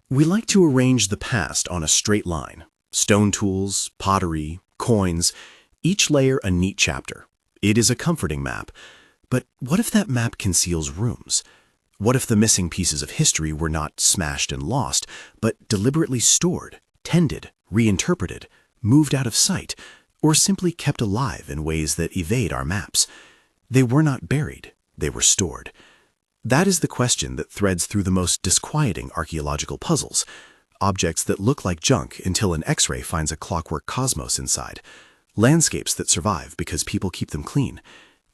We like to arrange the past on a straight line. Stone tools, pottery, coins, each layer a neat chapter. It is a comforting map. But what if that map conceals rooms? What if the missing pieces of history were not smashed and lost, but deliberately stored, tended, reinterpreted, moved out of sight, or simply kept alive in ways that evade our maps? They were not buried, they were stored. That is the question that threads through the most disquieting archaeological puzzles. Objects that look like junk until an X-ray finds a clockwork cosmos inside. Landscapes that survive because people keep them clean.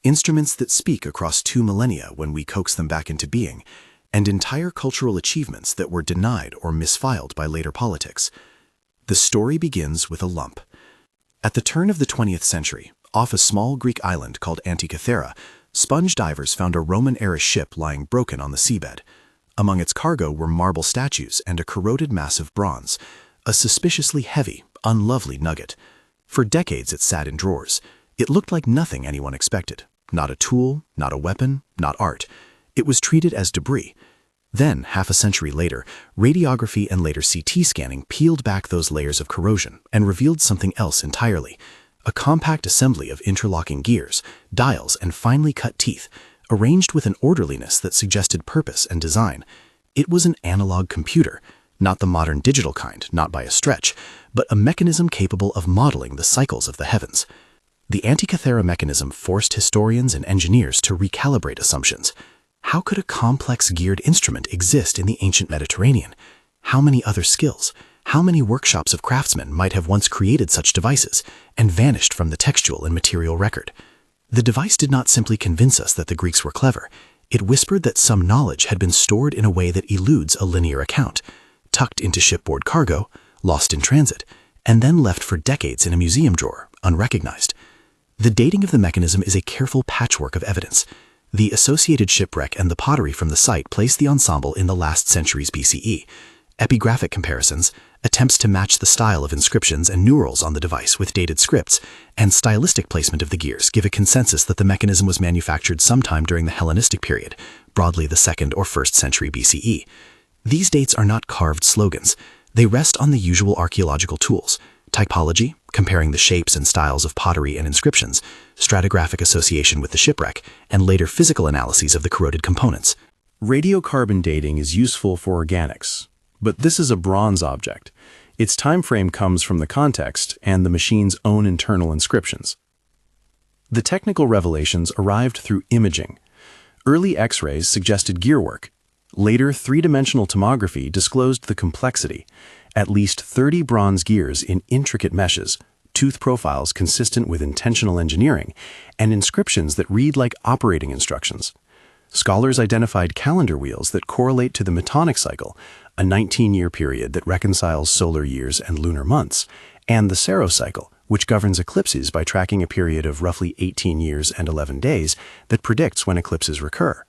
Instruments that speak across 2 millennia when we coax them back into being. And entire cultural achievements that were denied or misfiled by later politics. The story begins with a lump. At the turn of the 20th century, off a small Greek island called Antikythera, sponge divers found a Roman-era ship lying broken on the seabed. Among its cargo were marble statues and a corroded mass of bronze, a suspiciously heavy, unlovely nugget. For decades it sat in drawers. It looked like nothing anyone expected. Not a tool, not a weapon, not art. It was treated as debris. Then, half a century later, radiography and later CT scanning peeled back those layers of corrosion and revealed something else entirely. A compact assembly of interlocking gears, dials, and finely cut teeth, arranged with an orderliness that suggested purpose and design. It was an analog computer, not the modern digital kind, not by a stretch, but a mechanism capable of modeling the cycles of the heavens. The Antikythera mechanism forced historians and engineers to recalibrate assumptions. How could a complex geared instrument exist in the ancient Mediterranean? How many other skills? How many workshops of craftsmen might have once created such devices and vanished from the textual and material record? The device did not simply convince us that the Greeks were clever. It whispered that some knowledge had been stored in a way that eludes a linear account, tucked into shipboard cargo, lost in transit, and then left for decades in a museum drawer, unrecognized. The dating of the mechanism is a careful patchwork of evidence. The associated shipwreck and the pottery from the site place the ensemble in the last centuries BCE. Epigraphic comparisons, attempts to match the style of inscriptions and numerals on the device with dated scripts, and stylistic placement of the gears give a consensus that the mechanism was manufactured sometime during the Hellenistic period, broadly the 2nd or 1st century BCE. These dates are not carved slogans. They rest on the usual archaeological tools: typology, comparing the shapes and styles of pottery and inscriptions, stratigraphic association with the shipwreck, and later physical analyses of the corroded components. Radiocarbon dating is useful for organics, but this is a bronze object. Its time frame comes from the context and the machine's own internal inscriptions. The technical revelations arrived through imaging. Early X-rays suggested gearwork. Later, three-dimensional tomography disclosed the complexity: at least 30 bronze gears in intricate meshes, tooth profiles consistent with intentional engineering, and inscriptions that read like operating instructions. Scholars identified calendar wheels that correlate to the Metonic cycle, a 19-year period that reconciles solar years and lunar months, and the Saros cycle, which governs eclipses by tracking a period of roughly 18 years and 11 days that predicts when eclipses recur.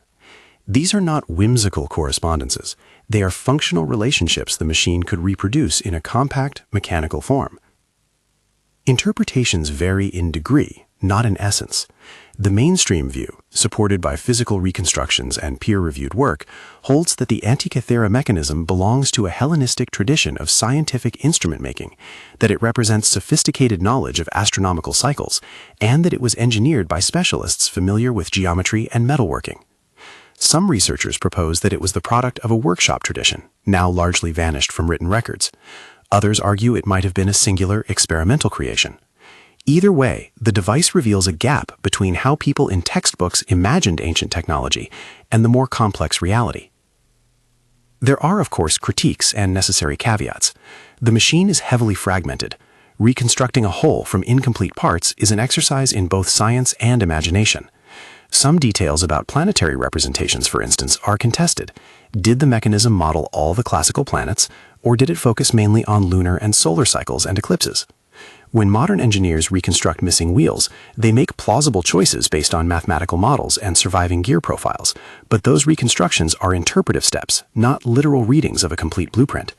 These are not whimsical correspondences. They are functional relationships the machine could reproduce in a compact, mechanical form. Interpretations vary in degree, not in essence. The mainstream view, supported by physical reconstructions and peer-reviewed work, holds that the Antikythera mechanism belongs to a Hellenistic tradition of scientific instrument-making, that it represents sophisticated knowledge of astronomical cycles, and that it was engineered by specialists familiar with geometry and metalworking. Some researchers propose that it was the product of a workshop tradition, now largely vanished from written records. Others argue it might have been a singular experimental creation. Either way, the device reveals a gap between how people in textbooks imagined ancient technology and the more complex reality. There are, of course, critiques and necessary caveats. The machine is heavily fragmented. Reconstructing a whole from incomplete parts is an exercise in both science and imagination. Some details about planetary representations, for instance, are contested. Did the mechanism model all the classical planets, or did it focus mainly on lunar and solar cycles and eclipses? When modern engineers reconstruct missing wheels, they make plausible choices based on mathematical models and surviving gear profiles, but those reconstructions are interpretive steps, not literal readings of a complete blueprint.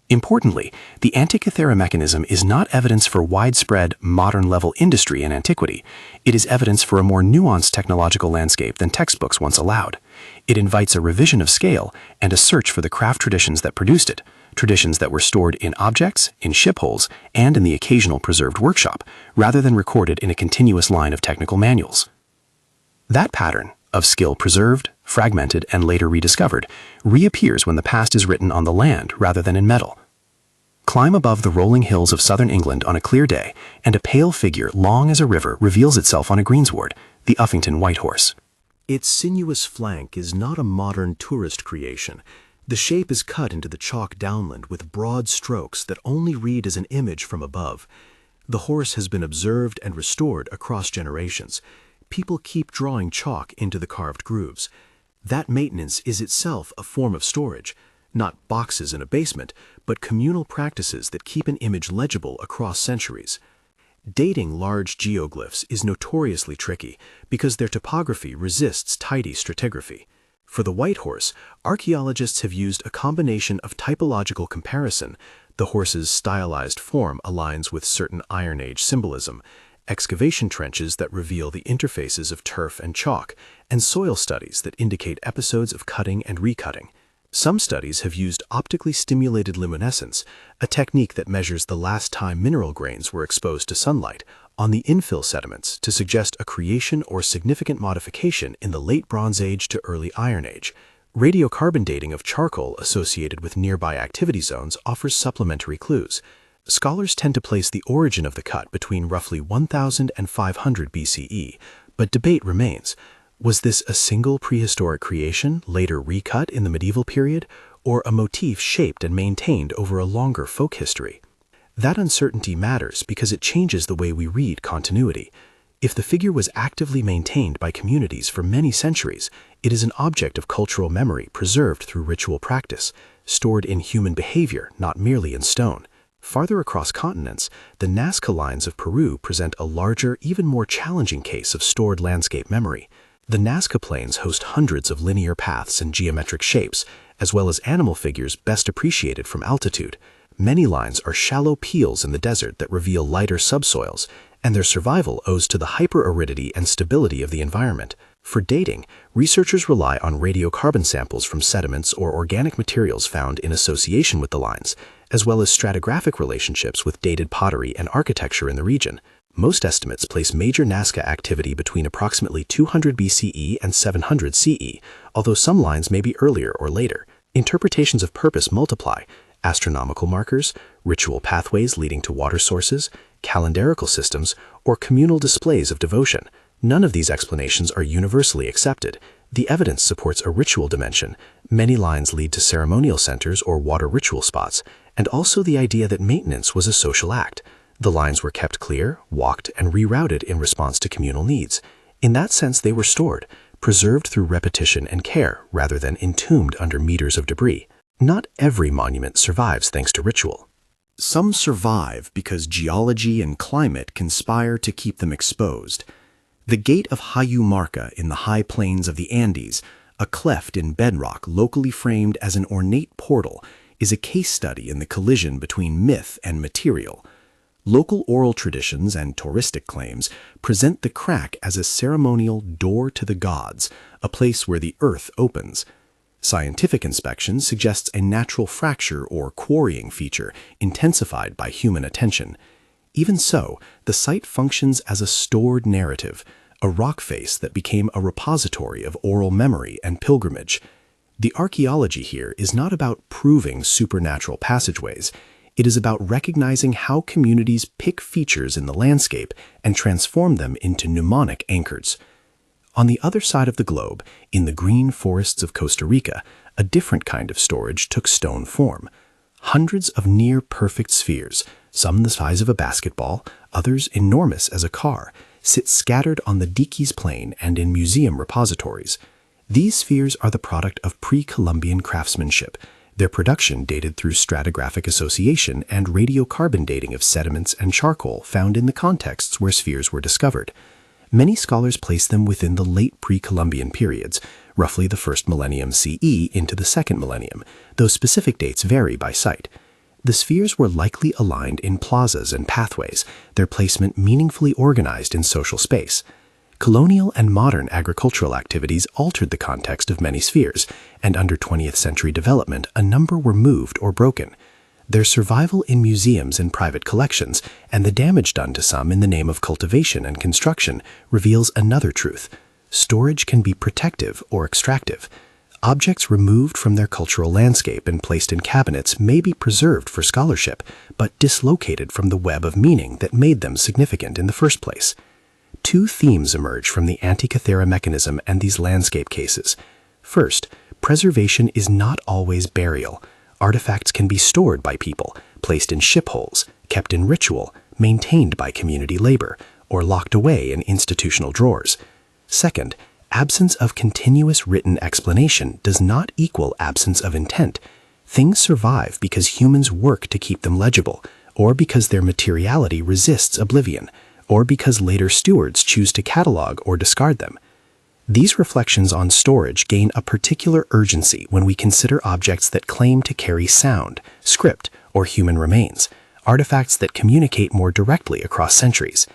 Importantly, the Antikythera mechanism is not evidence for widespread, modern-level industry in antiquity. It is evidence for a more nuanced technological landscape than textbooks once allowed. It invites a revision of scale and a search for the craft traditions that produced it, traditions that were stored in objects, in ship holes, and in the occasional preserved workshop, rather than recorded in a continuous line of technical manuals. That pattern, of skill preserved, fragmented, and later rediscovered, reappears when the past is written on the land rather than in metal. Climb above the rolling hills of southern England on a clear day, and a pale figure long as a river reveals itself on a greensward, the Uffington White Horse. Its sinuous flank is not a modern tourist creation. The shape is cut into the chalk downland with broad strokes that only read as an image from above. The horse has been observed and restored across generations. People keep drawing chalk into the carved grooves. That maintenance is itself a form of storage, not boxes in a basement, but communal practices that keep an image legible across centuries. Dating large geoglyphs is notoriously tricky because their topography resists tidy stratigraphy. For the White Horse, archaeologists have used a combination of typological comparison. The horse's stylized form aligns with certain Iron Age symbolism, excavation trenches that reveal the interfaces of turf and chalk, and soil studies that indicate episodes of cutting and recutting. Some studies have used optically stimulated luminescence, a technique that measures the last time mineral grains were exposed to sunlight, on the infill sediments to suggest a creation or significant modification in the late Bronze Age to early Iron Age. Radiocarbon dating of charcoal associated with nearby activity zones offers supplementary clues. Scholars tend to place the origin of the cut between roughly 1000 and 500 BCE, but debate remains. Was this a single prehistoric creation, later recut in the medieval period, or a motif shaped and maintained over a longer folk history? That uncertainty matters because it changes the way we read continuity. If the figure was actively maintained by communities for many centuries, it is an object of cultural memory preserved through ritual practice, stored in human behavior, not merely in stone. Farther across continents, the Nazca lines of Peru present a larger, even more challenging case of stored landscape memory. The Nazca Plains host hundreds of linear paths and geometric shapes, as well as animal figures best appreciated from altitude. Many lines are shallow peels in the desert that reveal lighter subsoils, and their survival owes to the hyperaridity and stability of the environment. For dating, researchers rely on radiocarbon samples from sediments or organic materials found in association with the lines, as well as stratigraphic relationships with dated pottery and architecture in the region. Most estimates place major Nazca activity between approximately 200 BCE and 700 CE, although some lines may be earlier or later. Interpretations of purpose multiply: astronomical markers, ritual pathways leading to water sources, calendarical systems, or communal displays of devotion. None of these explanations are universally accepted. The evidence supports a ritual dimension. Many lines lead to ceremonial centers or water ritual spots, and also the idea that maintenance was a social act. The lines were kept clear, walked, and rerouted in response to communal needs. In that sense, they were stored, preserved through repetition and care rather than entombed under meters of debris. Not every monument survives thanks to ritual. Some survive because geology and climate conspire to keep them exposed. The Gate of Hayumarca in the high plains of the Andes, a cleft in bedrock locally framed as an ornate portal, is a case study in the collision between myth and material. Local oral traditions and touristic claims present the crack as a ceremonial door to the gods, a place where the earth opens. Scientific inspection suggests a natural fracture or quarrying feature intensified by human attention. Even so, the site functions as a stored narrative, a rock face that became a repository of oral memory and pilgrimage. The archaeology here is not about proving supernatural passageways. It is about recognizing how communities pick features in the landscape and transform them into mnemonic anchors. On the other side of the globe, in the green forests of Costa Rica, a different kind of storage took stone form. Hundreds of near-perfect spheres, some the size of a basketball, others enormous as a car, sit scattered on the Diquis Plain and in museum repositories. These spheres are the product of pre-Columbian craftsmanship, their production dated through stratigraphic association and radiocarbon dating of sediments and charcoal found in the contexts where spheres were discovered. Many scholars place them within the late pre-Columbian periods, roughly the first millennium CE into the second millennium, though specific dates vary by site. The spheres were likely aligned in plazas and pathways, their placement meaningfully organized in social space. Colonial and modern agricultural activities altered the context of many spheres, and under 20th century development, a number were moved or broken. Their survival in museums and private collections, and the damage done to some in the name of cultivation and construction, reveals another truth. Storage can be protective or extractive. Objects removed from their cultural landscape and placed in cabinets may be preserved for scholarship, but dislocated from the web of meaning that made them significant in the first place. Two themes emerge from the Antikythera mechanism and these landscape cases. First, preservation is not always burial. Artifacts can be stored by people, placed in ship holes, kept in ritual, maintained by community labor, or locked away in institutional drawers. Second, absence of continuous written explanation does not equal absence of intent. Things survive because humans work to keep them legible, or because their materiality resists oblivion, or because later stewards choose to catalog or discard them. These reflections on storage gain a particular urgency when we consider objects that claim to carry sound, script, or human remains, artifacts that communicate more directly across centuries.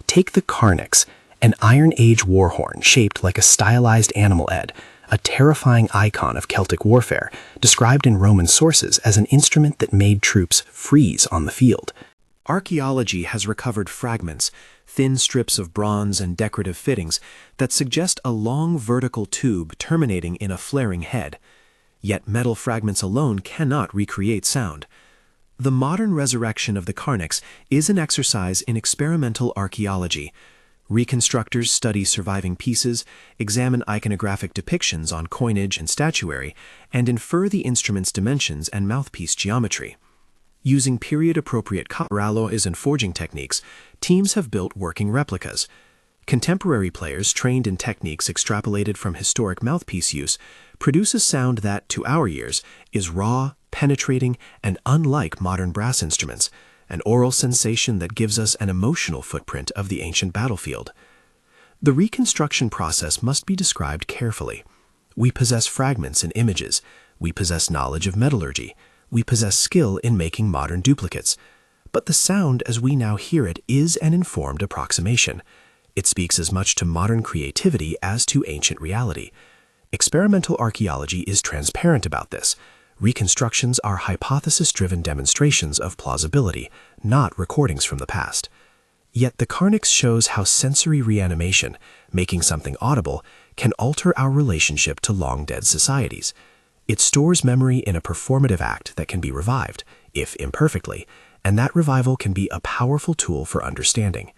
Take the Carnyx, an Iron Age warhorn shaped like a stylized animal head, a terrifying icon of Celtic warfare, described in Roman sources as an instrument that made troops freeze on the field. Archaeology has recovered fragments, thin strips of bronze and decorative fittings, that suggest a long vertical tube terminating in a flaring head. Yet metal fragments alone cannot recreate sound. The modern resurrection of the Carnyx is an exercise in experimental archaeology. Reconstructors study surviving pieces, examine iconographic depictions on coinage and statuary, and infer the instrument's dimensions and mouthpiece geometry. Using period-appropriate copper alloys and forging techniques, teams have built working replicas. Contemporary players trained in techniques extrapolated from historic mouthpiece use produce a sound that, to our ears, is raw, penetrating, and unlike modern brass instruments, an oral sensation that gives us an emotional footprint of the ancient battlefield. The reconstruction process must be described carefully. We possess fragments and images. We possess knowledge of metallurgy. We possess skill in making modern duplicates. But the sound as we now hear it is an informed approximation. It speaks as much to modern creativity as to ancient reality. Experimental archaeology is transparent about this. Reconstructions are hypothesis-driven demonstrations of plausibility, not recordings from the past. Yet the Carnyx shows how sensory reanimation, making something audible, can alter our relationship to long-dead societies. It stores memory in a performative act that can be revived, if imperfectly, and that revival can be a powerful tool for understanding.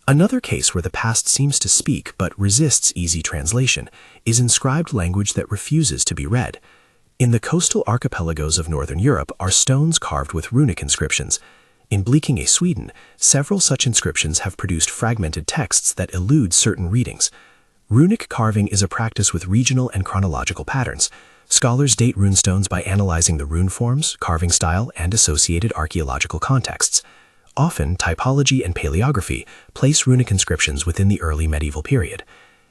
Another case where the past seems to speak but resists easy translation is inscribed language that refuses to be read. In the coastal archipelagos of northern Europe are stones carved with runic inscriptions. In Blekinge, Sweden, several such inscriptions have produced fragmented texts that elude certain readings. Runic carving is a practice with regional and chronological patterns. Scholars date runestones by analyzing the rune forms, carving style, and associated archaeological contexts. Often, typology and paleography place runic inscriptions within the early medieval period.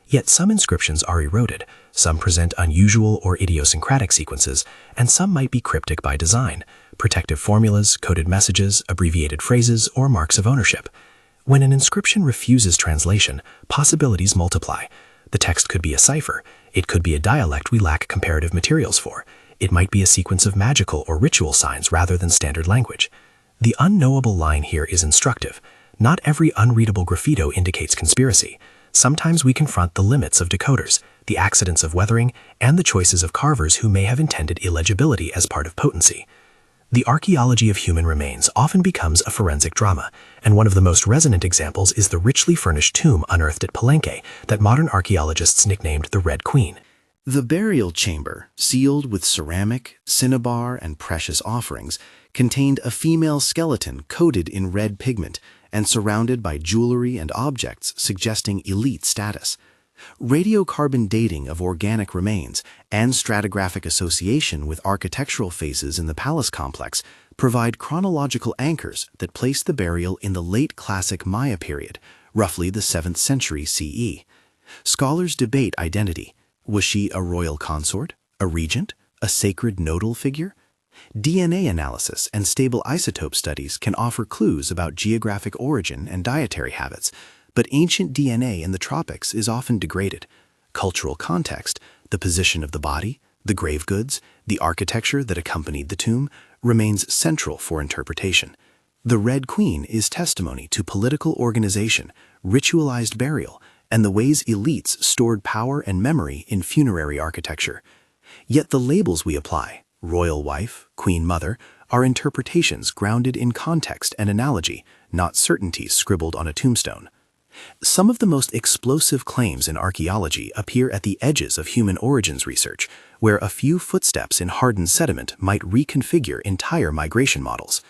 Yet some inscriptions are eroded, some present unusual or idiosyncratic sequences, and some might be cryptic by design, protective formulas, coded messages, abbreviated phrases, or marks of ownership. When an inscription refuses translation, possibilities multiply. The text could be a cipher. It could be a dialect we lack comparative materials for. It might be a sequence of magical or ritual signs rather than standard language. The unknowable line here is instructive. Not every unreadable graffito indicates conspiracy. Sometimes we confront the limits of decoders, the accidents of weathering, and the choices of carvers who may have intended illegibility as part of potency. The archaeology of human remains often becomes a forensic drama, and one of the most resonant examples is the richly furnished tomb unearthed at Palenque that modern archaeologists nicknamed the Red Queen. The burial chamber, sealed with ceramic, cinnabar, and precious offerings, contained a female skeleton coated in red pigment and surrounded by jewelry and objects suggesting elite status. Radiocarbon dating of organic remains and stratigraphic association with architectural phases in the palace complex provide chronological anchors that place the burial in the late classic Maya period, roughly the 7th century CE. Scholars debate identity. Was she a royal consort, a regent, a sacred nodal figure? DNA analysis and stable isotope studies can offer clues about geographic origin and dietary habits, but ancient DNA in the tropics is often degraded. Cultural context, the position of the body, the grave goods, the architecture that accompanied the tomb, remains central for interpretation. The Red Queen is testimony to political organization, ritualized burial, and the ways elites stored power and memory in funerary architecture. Yet the labels we apply, royal wife, queen mother, are interpretations grounded in context and analogy, not certainties scribbled on a tombstone. Some of the most explosive claims in archaeology appear at the edges of human origins research, where a few footsteps in hardened sediment might reconfigure entire migration models.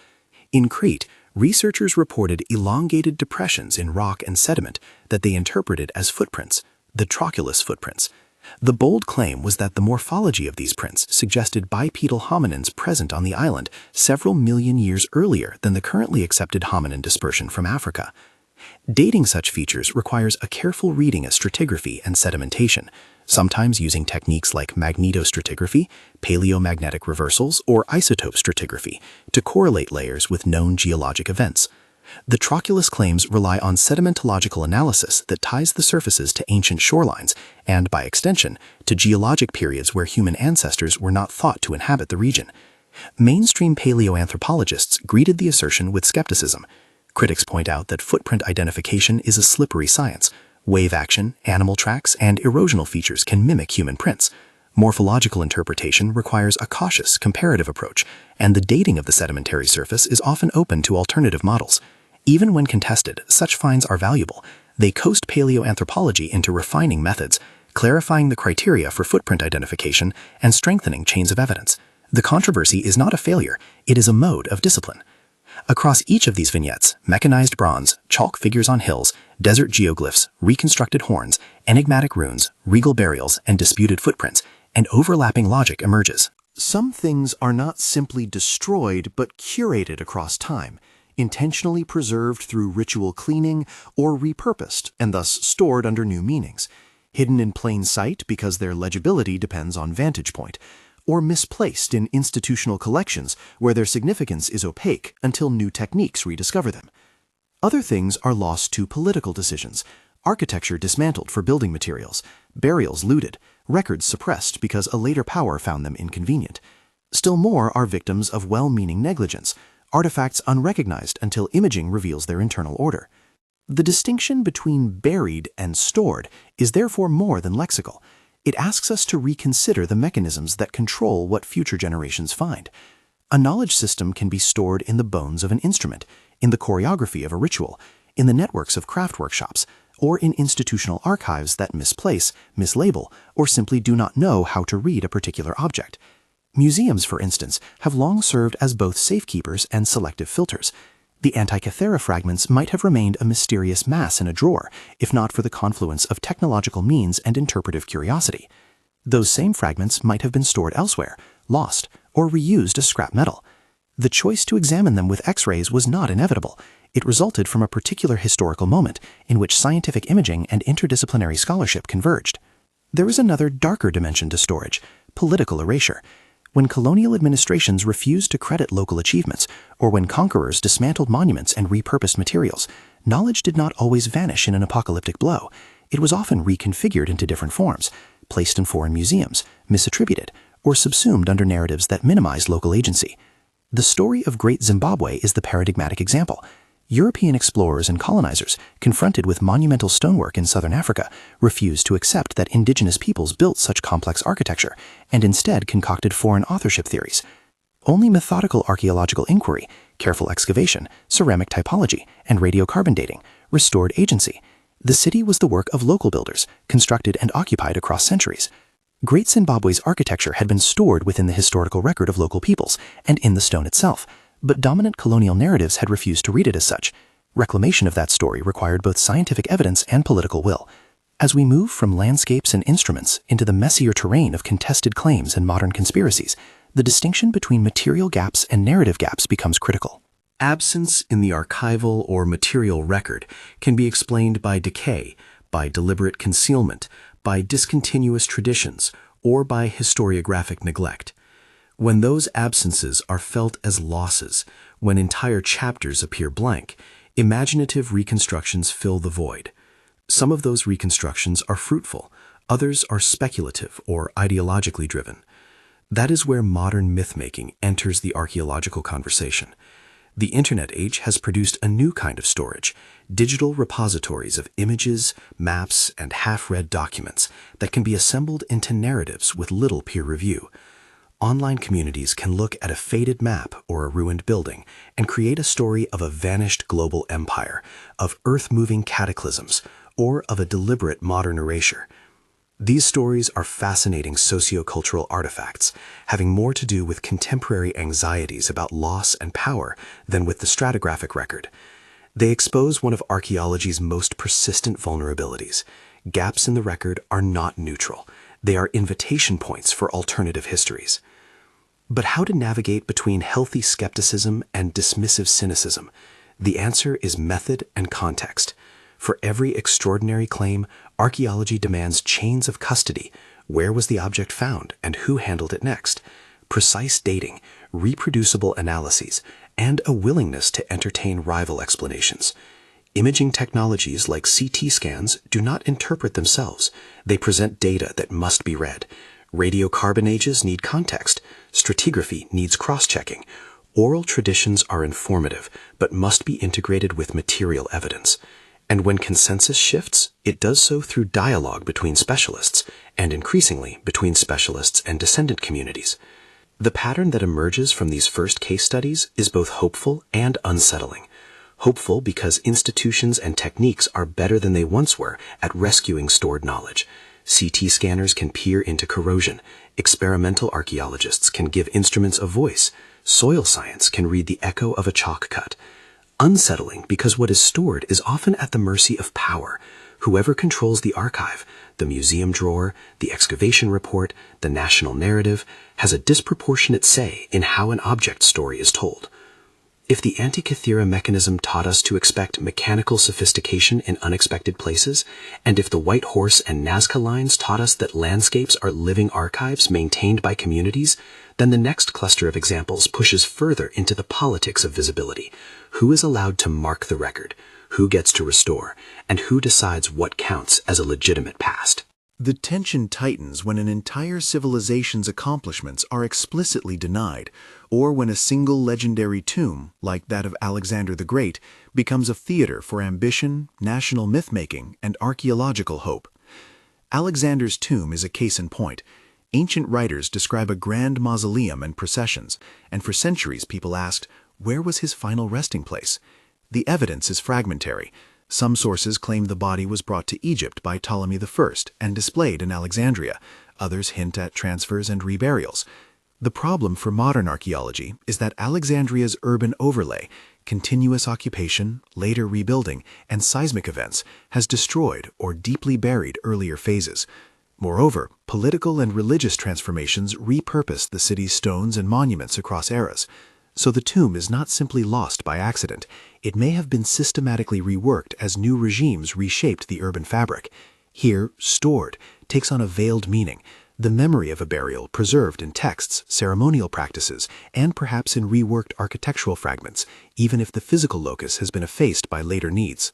In Crete, researchers reported elongated depressions in rock and sediment that they interpreted as footprints, the trochilus footprints. The bold claim was that the morphology of these prints suggested bipedal hominins present on the island several million years earlier than the currently accepted hominin dispersion from Africa. Dating such features requires a careful reading of stratigraphy and sedimentation, sometimes using techniques like magnetostratigraphy, paleomagnetic reversals, or isotope stratigraphy to correlate layers with known geologic events. The trochilus claims rely on sedimentological analysis that ties the surfaces to ancient shorelines and, by extension, to geologic periods where human ancestors were not thought to inhabit the region. Mainstream paleoanthropologists greeted the assertion with skepticism. Critics point out that footprint identification is a slippery science. Wave action, animal tracks, and erosional features can mimic human prints. Morphological interpretation requires a cautious, comparative approach, and the dating of the sedimentary surface is often open to alternative models. Even when contested, such finds are valuable. They coast paleoanthropology into refining methods, clarifying the criteria for footprint identification, and strengthening chains of evidence. The controversy is not a failure, it is a mode of discipline. Across each of these vignettes, mechanized bronze, chalk figures on hills, desert geoglyphs, reconstructed horns, enigmatic runes, regal burials, and disputed footprints, and overlapping logic emerges. Some things are not simply destroyed but curated across time, intentionally preserved through ritual cleaning or repurposed and thus stored under new meanings, hidden in plain sight because their legibility depends on vantage point, or misplaced in institutional collections where their significance is opaque until new techniques rediscover them. Other things are lost to political decisions, architecture dismantled for building materials, burials looted, records suppressed because a later power found them inconvenient. Still more are victims of well-meaning negligence, artifacts unrecognized until imaging reveals their internal order. The distinction between buried and stored is therefore more than lexical. It asks us to reconsider the mechanisms that control what future generations find. A knowledge system can be stored in the bones of an instrument, in the choreography of a ritual, in the networks of craft workshops, or in institutional archives that misplace, mislabel, or simply do not know how to read a particular object. Museums, for instance, have long served as both safekeepers and selective filters. The Antikythera fragments might have remained a mysterious mass in a drawer, if not for the confluence of technological means and interpretive curiosity. Those same fragments might have been stored elsewhere, lost, or reused as scrap metal. The choice to examine them with X-rays was not inevitable. It resulted from a particular historical moment in which scientific imaging and interdisciplinary scholarship converged. There is another darker dimension to storage: political erasure. When colonial administrations refused to credit local achievements, or when conquerors dismantled monuments and repurposed materials, knowledge did not always vanish in an apocalyptic blow. It was often reconfigured into different forms, placed in foreign museums, misattributed, or subsumed under narratives that minimized local agency. The story of Great Zimbabwe is the paradigmatic example. European explorers and colonizers, confronted with monumental stonework in southern Africa, refused to accept that indigenous peoples built such complex architecture, and instead concocted foreign authorship theories. Only methodical archaeological inquiry, careful excavation, ceramic typology, and radiocarbon dating restored agency. The city was the work of local builders, constructed and occupied across centuries. Great Zimbabwe's architecture had been stored within the historical record of local peoples and in the stone itself, but dominant colonial narratives had refused to read it as such. Reclamation of that story required both scientific evidence and political will. As we move from landscapes and instruments into the messier terrain of contested claims and modern conspiracies, the distinction between material gaps and narrative gaps becomes critical. Absence in the archival or material record can be explained by decay, by deliberate concealment, by discontinuous traditions, or by historiographic neglect. When those absences are felt as losses, when entire chapters appear blank, imaginative reconstructions fill the void. Some of those reconstructions are fruitful, others are speculative or ideologically driven. That is where modern myth-making enters the archaeological conversation. The Internet age has produced a new kind of storage, digital repositories of images, maps, and half-read documents that can be assembled into narratives with little peer review. Online communities can look at a faded map or a ruined building and create a story of a vanished global empire, of earth-moving cataclysms, or of a deliberate modern erasure. These stories are fascinating sociocultural artifacts, having more to do with contemporary anxieties about loss and power than with the stratigraphic record. They expose one of archaeology's most persistent vulnerabilities. Gaps in the record are not neutral. They are invitation points for alternative histories. But how to navigate between healthy skepticism and dismissive cynicism? The answer is method and context. For every extraordinary claim, archaeology demands chains of custody. Where was the object found, and who handled it next? Precise dating, reproducible analyses, and a willingness to entertain rival explanations. Imaging technologies like CT scans do not interpret themselves. They present data that must be read. Radiocarbon ages need context. Stratigraphy needs cross-checking. Oral traditions are informative, but must be integrated with material evidence. And when consensus shifts, it does so through dialogue between specialists, and increasingly between specialists and descendant communities. The pattern that emerges from these first case studies is both hopeful and unsettling. Hopeful because institutions and techniques are better than they once were at rescuing stored knowledge. CT scanners can peer into corrosion. Experimental archaeologists can give instruments a voice. Soil science can read the echo of a chalk cut. Unsettling because what is stored is often at the mercy of power. Whoever controls the archive, the museum drawer, the excavation report, the national narrative, has a disproportionate say in how an object story is told. If the Antikythera mechanism taught us to expect mechanical sophistication in unexpected places, and if the White Horse and Nazca lines taught us that landscapes are living archives maintained by communities, then the next cluster of examples pushes further into the politics of visibility. Who is allowed to mark the record? Who gets to restore? And who decides what counts as a legitimate past? The tension tightens when an entire civilization's accomplishments are explicitly denied, or when a single legendary tomb, like that of Alexander the Great, becomes a theater for ambition, national myth-making, and archaeological hope. Alexander's tomb is a case in point. Ancient writers describe a grand mausoleum and processions, and for centuries people asked, where was his final resting place? The evidence is fragmentary. Some sources claim the body was brought to Egypt by Ptolemy I and displayed in Alexandria. Others hint at transfers and reburials. The problem for modern archaeology is that Alexandria's urban overlay, continuous occupation, later rebuilding, and seismic events has destroyed or deeply buried earlier phases. Moreover, political and religious transformations repurpose the city's stones and monuments across eras. So the tomb is not simply lost by accident. It may have been systematically reworked as new regimes reshaped the urban fabric. Here, stored takes on a veiled meaning, the memory of a burial preserved in texts, ceremonial practices, and perhaps in reworked architectural fragments, even if the physical locus has been effaced by later needs.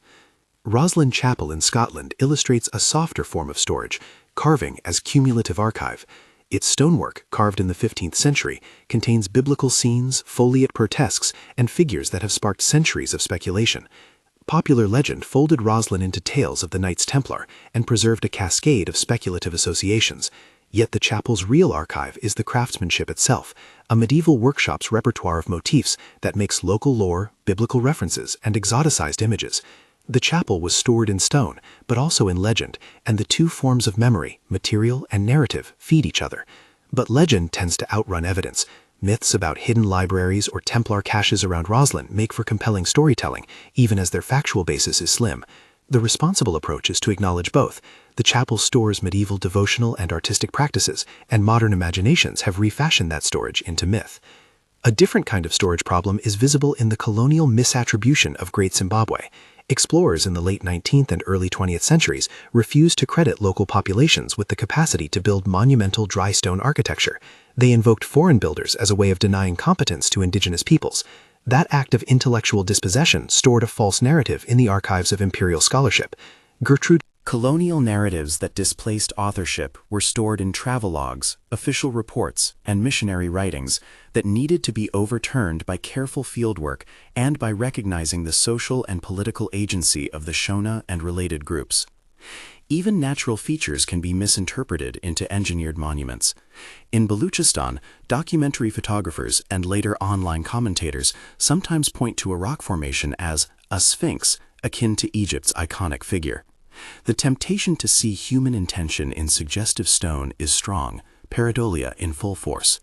Roslin Chapel in Scotland illustrates a softer form of storage, carving as cumulative archive. Its stonework, carved in the 15th century, contains biblical scenes, foliate grotesques, and figures that have sparked centuries of speculation. Popular legend folded Roslin into tales of the Knights Templar and preserved a cascade of speculative associations. Yet the chapel's real archive is the craftsmanship itself, a medieval workshop's repertoire of motifs that makes local lore, biblical references, and exoticized images. The chapel was stored in stone, but also in legend, and the two forms of memory, material and narrative, feed each other. But legend tends to outrun evidence. Myths about hidden libraries or Templar caches around Roslin make for compelling storytelling, even as their factual basis is slim. The responsible approach is to acknowledge both. The chapel stores medieval devotional and artistic practices, and modern imaginations have refashioned that storage into myth. A different kind of storage problem is visible in the colonial misattribution of Great Zimbabwe. Explorers in the late 19th and early 20th centuries refused to credit local populations with the capacity to build monumental dry stone architecture. They invoked foreign builders as a way of denying competence to indigenous peoples. That act of intellectual dispossession stored a false narrative in the archives of imperial scholarship. Gertrude Colonial narratives that displaced authorship were stored in travelogues, official reports, and missionary writings that needed to be overturned by careful fieldwork and by recognizing the social and political agency of the Shona and related groups. Even natural features can be misinterpreted into engineered monuments. In Baluchistan, documentary photographers and later online commentators sometimes point to a rock formation as a sphinx akin to Egypt's iconic figure. The temptation to see human intention in suggestive stone is strong, pareidolia in full force.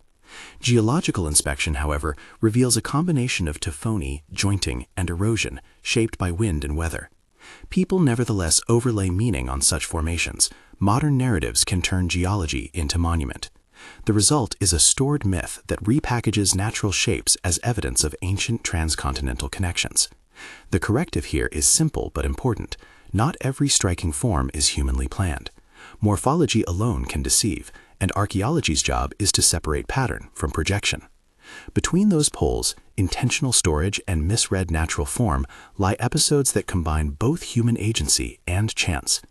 Geological inspection, however, reveals a combination of tuphony, jointing, and erosion shaped by wind and weather. People nevertheless overlay meaning on such formations. Modern narratives can turn geology into monument. The result is a stored myth that repackages natural shapes as evidence of ancient transcontinental connections. The corrective here is simple but important. Not every striking form is humanly planned. Morphology alone can deceive, and archaeology's job is to separate pattern from projection. Between those poles, intentional storage and misread natural form, lie episodes that combine both human agency and chance.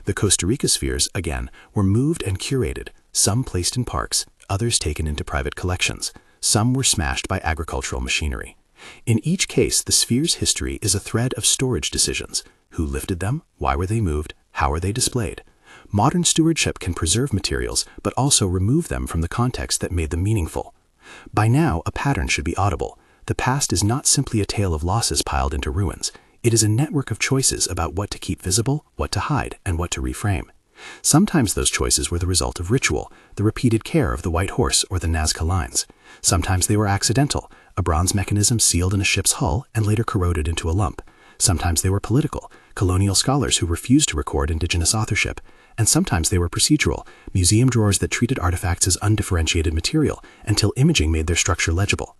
The Costa Rica spheres, again, were moved and curated, some placed in parks, others taken into private collections, some were smashed by agricultural machinery. In each case, the sphere's history is a thread of storage decisions. Who lifted them? Why were they moved? How are they displayed? Modern stewardship can preserve materials, but also remove them from the context that made them meaningful. By now, a pattern should be audible. The past is not simply a tale of losses piled into ruins. It is a network of choices about what to keep visible, what to hide, and what to reframe. Sometimes those choices were the result of ritual, the repeated care of the White Horse or the Nazca Lines. Sometimes they were accidental, a bronze mechanism sealed in a ship's hull and later corroded into a lump. Sometimes they were political, colonial scholars who refused to record indigenous authorship. And sometimes they were procedural, museum drawers that treated artifacts as undifferentiated material until imaging made their structure legible.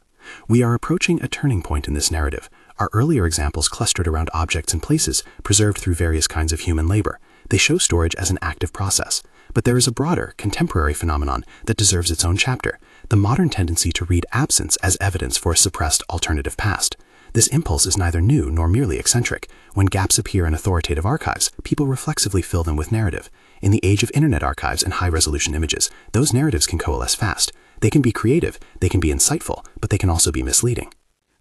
We are approaching a turning point in this narrative. Our earlier examples clustered around objects and places preserved through various kinds of human labor. They show storage as an active process. But there is a broader, contemporary phenomenon that deserves its own chapter, the modern tendency to read absence as evidence for a suppressed alternative past. This impulse is neither new nor merely eccentric. When gaps appear in authoritative archives, people reflexively fill them with narrative. In the age of internet archives and high-resolution images, those narratives can coalesce fast. They can be creative, they can be insightful, but they can also be misleading.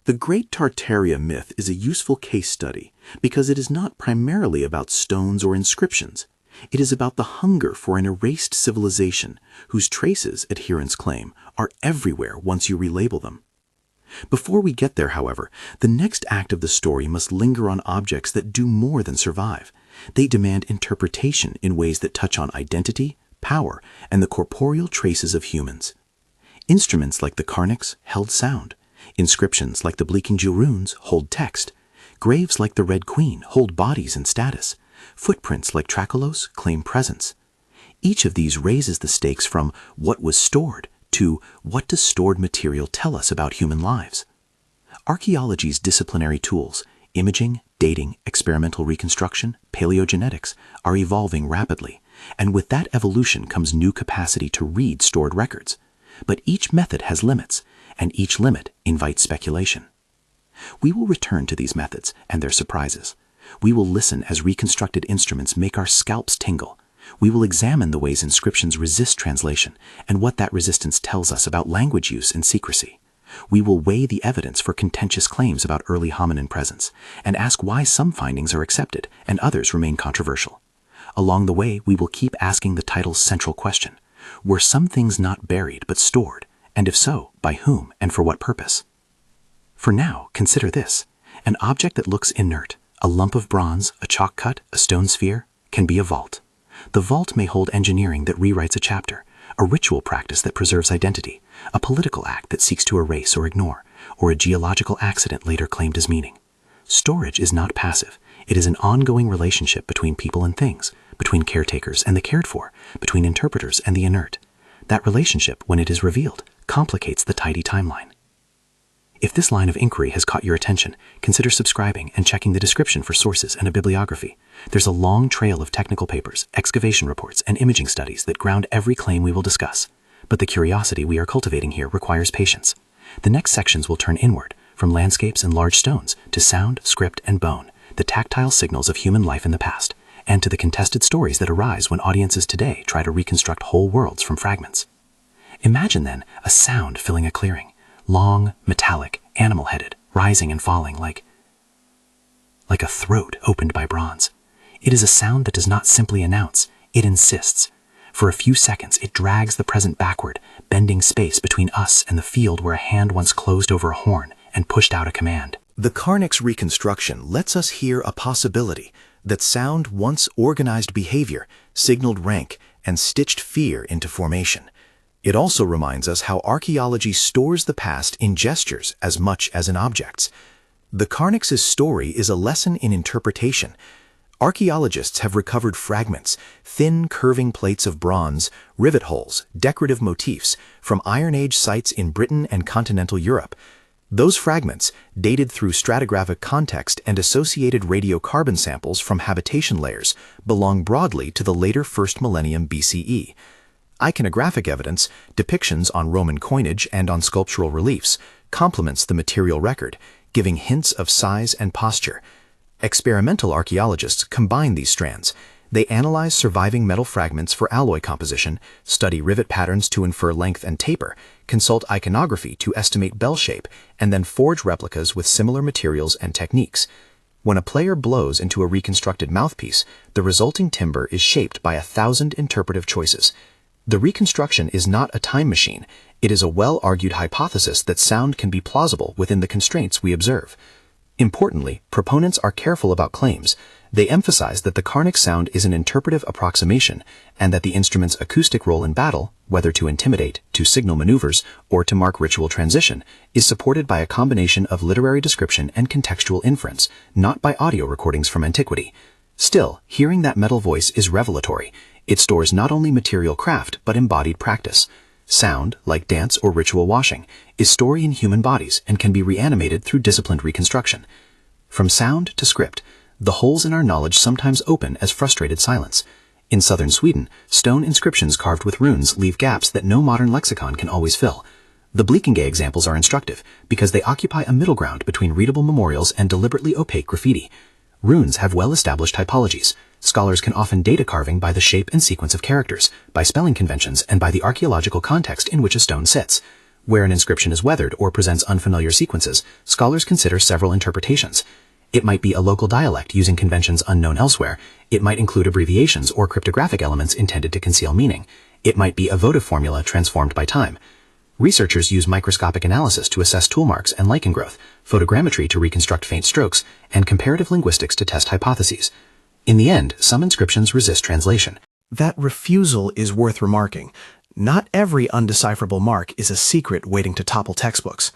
The Great Tartaria myth is a useful case study because it is not primarily about stones or inscriptions. It is about the hunger for an erased civilization whose traces, adherents claim, are everywhere once you relabel them. Before we get there, however, the next act of the story must linger on objects that do more than survive. They demand interpretation in ways that touch on identity, power, and the corporeal traces of humans. Instruments like the carnix held sound. Inscriptions like the Bleaking-Jew runes hold text. Graves like the Red Queen hold bodies and status. Footprints like Tracholos claim presence. Each of these raises the stakes from what was stored to what does stored material tell us about human lives. Archaeology's disciplinary tools, imaging, dating, experimental reconstruction, paleogenetics, are evolving rapidly, and with that evolution comes new capacity to read stored records. But each method has limits, and each limit invites speculation. We will return to these methods and their surprises. We will listen as reconstructed instruments make our scalps tingle. We will examine the ways inscriptions resist translation and what that resistance tells us about language use and secrecy. We will weigh the evidence for contentious claims about early hominin presence and ask why some findings are accepted and others remain controversial. Along the way, we will keep asking the title's central question: were some things not buried but stored, and if so, by whom and for what purpose? For now, consider this. An object that looks inert, a lump of bronze, a chalk cut, a stone sphere, can be a vault. The vault may hold engineering that rewrites a chapter, a ritual practice that preserves identity, a political act that seeks to erase or ignore, or a geological accident later claimed as meaning. Storage is not passive. It is an ongoing relationship between people and things, between caretakers and the cared for, between interpreters and the inert. That relationship, when it is revealed, complicates the tidy timeline. If this line of inquiry has caught your attention, consider subscribing and checking the description for sources and a bibliography. There's a long trail of technical papers, excavation reports, and imaging studies that ground every claim we will discuss. But the curiosity we are cultivating here requires patience. The next sections will turn inward, from landscapes and large stones to sound, script, and bone, the tactile signals of human life in the past, and to the contested stories that arise when audiences today try to reconstruct whole worlds from fragments. Imagine, then, a sound filling a clearing, long, metallic, animal-headed, rising and falling like a throat opened by bronze. It is a sound that does not simply announce, it insists. For a few seconds, it drags the present backward, bending space between us and the field where a hand once closed over a horn and pushed out a command. The Carnick's reconstruction lets us hear a possibility that sound once organized behavior, signaled rank, and stitched fear into formation. It also reminds us how archaeology stores the past in gestures as much as in objects. The Carnick's story is a lesson in interpretation. Archaeologists have recovered fragments, thin curving plates of bronze, rivet holes, decorative motifs from Iron Age sites in Britain and continental Europe. Those fragments, dated through stratigraphic context and associated radiocarbon samples from habitation layers, belong broadly to the later 1st millennium BCE. Iconographic evidence, depictions on Roman coinage and on sculptural reliefs, complements the material record, giving hints of size and posture. Experimental archaeologists combine these strands. They analyze surviving metal fragments for alloy composition, study rivet patterns to infer length and taper, consult iconography to estimate bell shape, and then forge replicas with similar materials and techniques. When a player blows into a reconstructed mouthpiece, the resulting timbre is shaped by 1,000 interpretive choices. The reconstruction is not a time machine. It is a well-argued hypothesis that sound can be plausible within the constraints we observe. Importantly, proponents are careful about claims. They emphasize that the Carnick sound is an interpretive approximation and that the instrument's acoustic role in battle, whether to intimidate, to signal maneuvers, or to mark ritual transition, is supported by a combination of literary description and contextual inference, not by audio recordings from antiquity. Still, hearing that metal voice is revelatory. It stores not only material craft, but embodied practice. Sound, like dance or ritual washing, is story in human bodies and can be reanimated through disciplined reconstruction. From sound to script, the holes in our knowledge sometimes open as frustrated silence. In southern Sweden, stone inscriptions carved with runes leave gaps that no modern lexicon can always fill. The Blekinge examples are instructive because they occupy a middle ground between readable memorials and deliberately opaque graffiti. Runes have well-established typologies. Scholars can often date a carving by the shape and sequence of characters, by spelling conventions, and by the archaeological context in which a stone sits. Where an inscription is weathered or presents unfamiliar sequences, scholars consider several interpretations. It might be a local dialect using conventions unknown elsewhere. It might include abbreviations or cryptographic elements intended to conceal meaning. It might be a votive formula transformed by time. Researchers use microscopic analysis to assess tool marks and lichen growth, photogrammetry to reconstruct faint strokes, and comparative linguistics to test hypotheses. In the end, some inscriptions resist translation. That refusal is worth remarking. Not every undecipherable mark is a secret waiting to topple textbooks.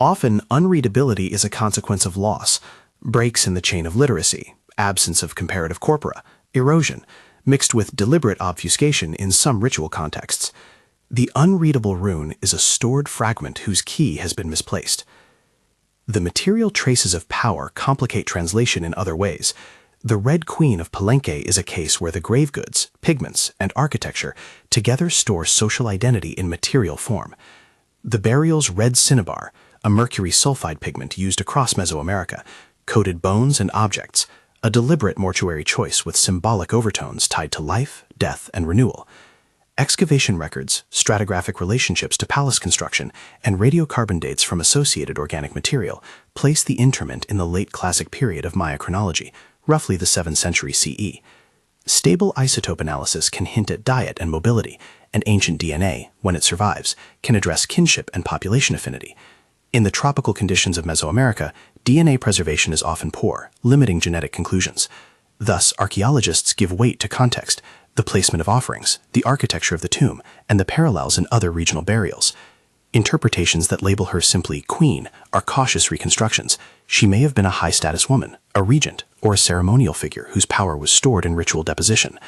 Often, unreadability is a consequence of loss, breaks in the chain of literacy, absence of comparative corpora, erosion, mixed with deliberate obfuscation in some ritual contexts. The unreadable rune is a stored fragment whose key has been misplaced. The material traces of power complicate translation in other ways. The Red Queen of Palenque is a case where the grave goods, pigments, and architecture together store social identity in material form. The burial's red cinnabar, a mercury sulfide pigment used across Mesoamerica, coated bones and objects, a deliberate mortuary choice with symbolic overtones tied to life, death, and renewal. Excavation records, stratigraphic relationships to palace construction, and radiocarbon dates from associated organic material place the interment in the late classic period of Maya chronology, roughly the 7th century CE. Stable isotope analysis can hint at diet and mobility, and ancient DNA, when it survives, can address kinship and population affinity. In the tropical conditions of Mesoamerica, DNA preservation is often poor, limiting genetic conclusions. Thus, archaeologists give weight to context, the placement of offerings, the architecture of the tomb, and the parallels in other regional burials. Interpretations that label her simply queen are cautious reconstructions. She may have been a high-status woman, a regent, or a ceremonial figure whose power was stored in ritual deposition.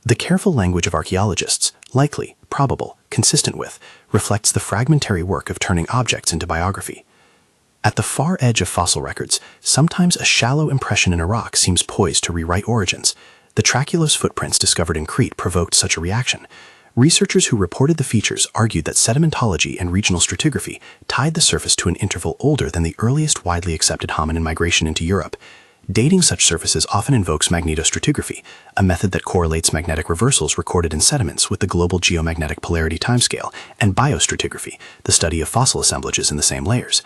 The careful language of archaeologists, likely, probable, consistent with, reflects the fragmentary work of turning objects into biography. At the far edge of fossil records, sometimes a shallow impression in a rock seems poised to rewrite origins. The Trachylos footprints discovered in Crete provoked such a reaction. Researchers who reported the features argued that sedimentology and regional stratigraphy tied the surface to an interval older than the earliest widely accepted hominin migration into Europe. Dating such surfaces often invokes magnetostratigraphy, a method that correlates magnetic reversals recorded in sediments with the global geomagnetic polarity timescale, and biostratigraphy, the study of fossil assemblages in the same layers.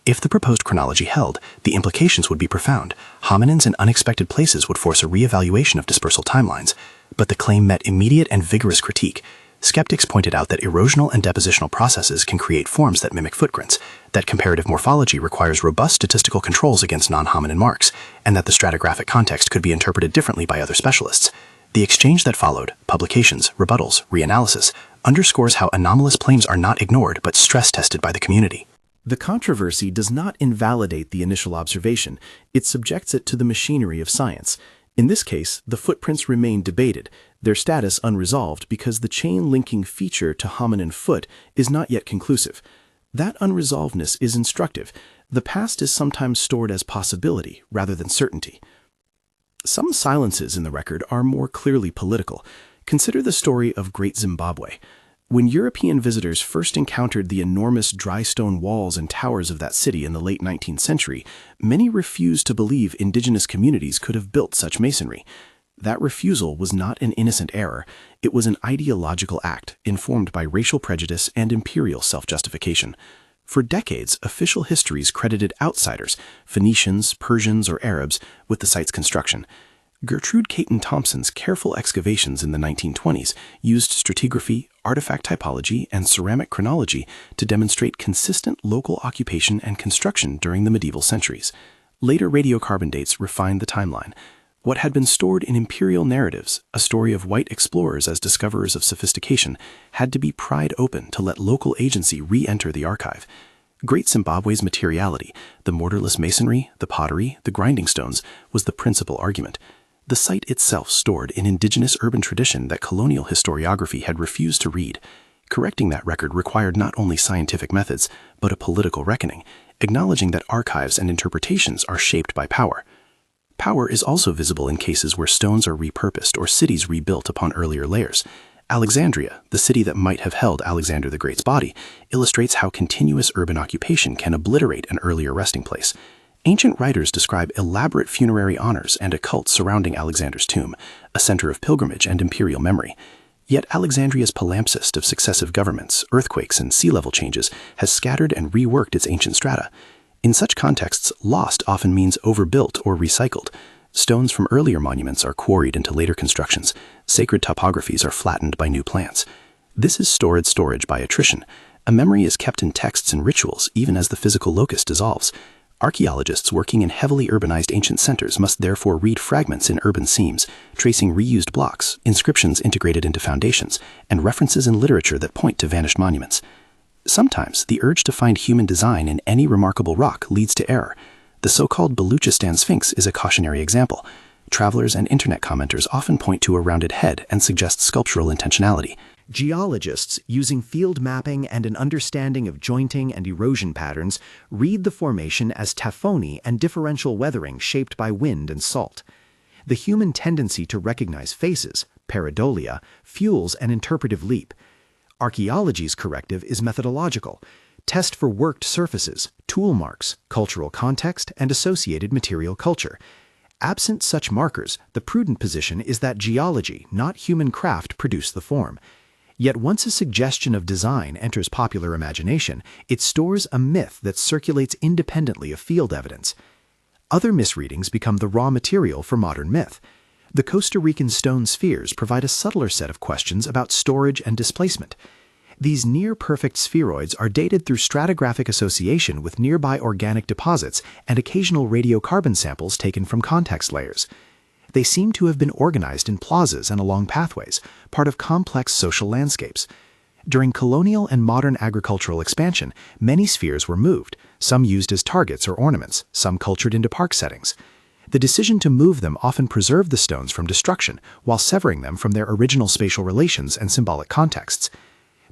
If the proposed chronology held, the implications would be profound. Hominins in unexpected places would force a re-evaluation of dispersal timelines. But the claim met immediate and vigorous critique. Skeptics pointed out that erosional and depositional processes can create forms that mimic footprints, that comparative morphology requires robust statistical controls against non-hominin marks, and that the stratigraphic context could be interpreted differently by other specialists. The exchange that followed, publications, rebuttals, reanalysis, underscores how anomalous claims are not ignored but stress-tested by the community. The controversy does not invalidate the initial observation, it subjects it to the machinery of science. In this case, the footprints remain debated, their status unresolved because the chain-linking feature to hominin foot is not yet conclusive. That unresolvedness is instructive. The past is sometimes stored as possibility rather than certainty. Some silences in the record are more clearly political. Consider the story of Great Zimbabwe. When European visitors first encountered the enormous dry stone walls and towers of that city in the late 19th century, many refused to believe indigenous communities could have built such masonry. That refusal was not an innocent error. It was an ideological act informed by racial prejudice and imperial self-justification. For decades, official histories credited outsiders, Phoenicians, Persians, or Arabs, with the site's construction. Gertrude Caton Thompson's careful excavations in the 1920s used stratigraphy, artifact typology, and ceramic chronology to demonstrate consistent local occupation and construction during the medieval centuries. Later radiocarbon dates refined the timeline. What had been stored in imperial narratives, a story of white explorers as discoverers of sophistication, had to be pried open to let local agency re-enter the archive. Great Zimbabwe's materiality, the mortarless masonry, the pottery, the grinding stones, was the principal argument. The site itself stored an indigenous urban tradition that colonial historiography had refused to read. Correcting that record required not only scientific methods, but a political reckoning, acknowledging that archives and interpretations are shaped by power. Power is also visible in cases where stones are repurposed or cities rebuilt upon earlier layers. Alexandria, the city that might have held Alexander the Great's body, illustrates how continuous urban occupation can obliterate an earlier resting place. Ancient writers describe elaborate funerary honors and a cult surrounding Alexander's tomb, a center of pilgrimage and imperial memory. Yet Alexandria's palimpsest of successive governments, earthquakes, and sea level changes has scattered and reworked its ancient strata. In such contexts, lost often means overbuilt or recycled. Stones from earlier monuments are quarried into later constructions. Sacred topographies are flattened by new plants. This is stored storage by attrition. A memory is kept in texts and rituals even as the physical locus dissolves. Archaeologists working in heavily urbanized ancient centers must therefore read fragments in urban seams, tracing reused blocks, inscriptions integrated into foundations, and references in literature that point to vanished monuments. Sometimes, the urge to find human design in any remarkable rock leads to error. The so-called Baluchistan Sphinx is a cautionary example. Travelers and internet commenters often point to a rounded head and suggest sculptural intentionality. Geologists, using field mapping and an understanding of jointing and erosion patterns, read the formation as taphony and differential weathering shaped by wind and salt. The human tendency to recognize faces, pareidolia, fuels an interpretive leap. Archaeology's corrective is methodological. Test for worked surfaces, tool marks, cultural context, and associated material culture. Absent such markers, the prudent position is that geology, not human craft, produced the form. Yet once a suggestion of design enters popular imagination, it stores a myth that circulates independently of field evidence. Other misreadings become the raw material for modern myth. The Costa Rican stone spheres provide a subtler set of questions about storage and displacement. These near-perfect spheroids are dated through stratigraphic association with nearby organic deposits and occasional radiocarbon samples taken from context layers. They seem to have been organized in plazas and along pathways, part of complex social landscapes. During colonial and modern agricultural expansion, many spheres were moved, some used as targets or ornaments, some cultured into park settings. The decision to move them often preserved the stones from destruction, while severing them from their original spatial relations and symbolic contexts.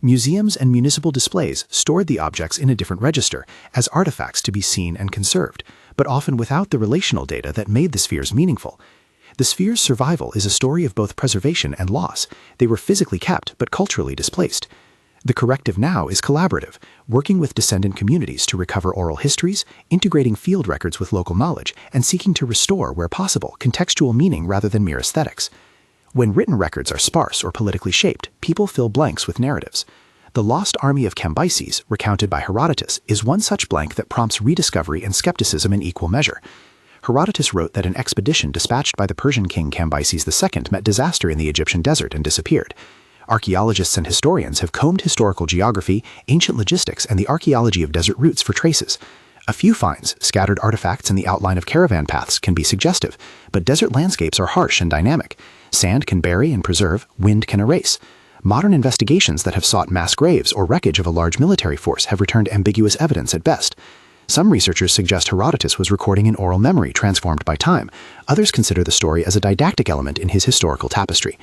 Museums and municipal displays stored the objects in a different register as artifacts to be seen and conserved, but often without the relational data that made the spheres meaningful. The sphere's survival is a story of both preservation and loss. They were physically kept, but culturally displaced. The corrective now is collaborative, working with descendant communities to recover oral histories, integrating field records with local knowledge, and seeking to restore, where possible, contextual meaning rather than mere aesthetics. When written records are sparse or politically shaped, people fill blanks with narratives. The lost army of Cambyses, recounted by Herodotus, is one such blank that prompts rediscovery and skepticism in equal measure. Herodotus wrote that an expedition dispatched by the Persian king Cambyses II met disaster in the Egyptian desert and disappeared. Archaeologists and historians have combed historical geography, ancient logistics, and the archaeology of desert routes for traces. A few finds, scattered artifacts and the outline of caravan paths, can be suggestive, but desert landscapes are harsh and dynamic. Sand can bury and preserve, wind can erase. Modern investigations that have sought mass graves or wreckage of a large military force have returned ambiguous evidence at best. Some researchers suggest Herodotus was recording an oral memory transformed by time. Others consider the story as a didactic element in his historical tapestry.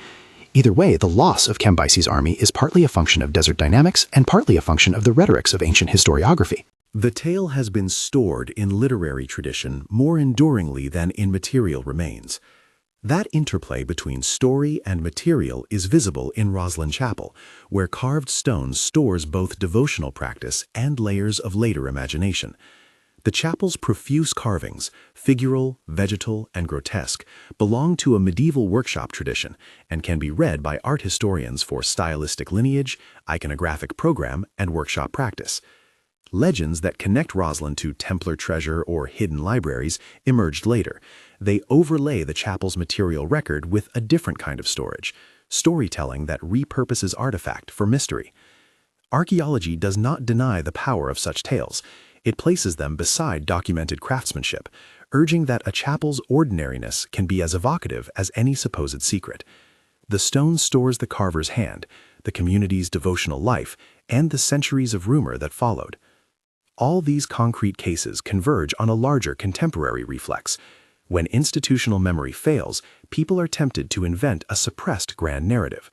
Either way, the loss of Cambyses' army is partly a function of desert dynamics and partly a function of the rhetorics of ancient historiography. The tale has been stored in literary tradition more enduringly than in material remains. That interplay between story and material is visible in Roslin Chapel, where carved stone stores both devotional practice and layers of later imagination. The chapel's profuse carvings, figural, vegetal, and grotesque, belong to a medieval workshop tradition and can be read by art historians for stylistic lineage, iconographic program, and workshop practice. Legends that connect Roslin to Templar treasure or hidden libraries emerged later. They overlay the chapel's material record with a different kind of storage, storytelling that repurposes artifact for mystery. Archaeology does not deny the power of such tales. It places them beside documented craftsmanship, urging that a chapel's ordinariness can be as evocative as any supposed secret. The stone stores the carver's hand, the community's devotional life, and the centuries of rumor that followed. All these concrete cases converge on a larger contemporary reflex. When institutional memory fails, people are tempted to invent a suppressed grand narrative.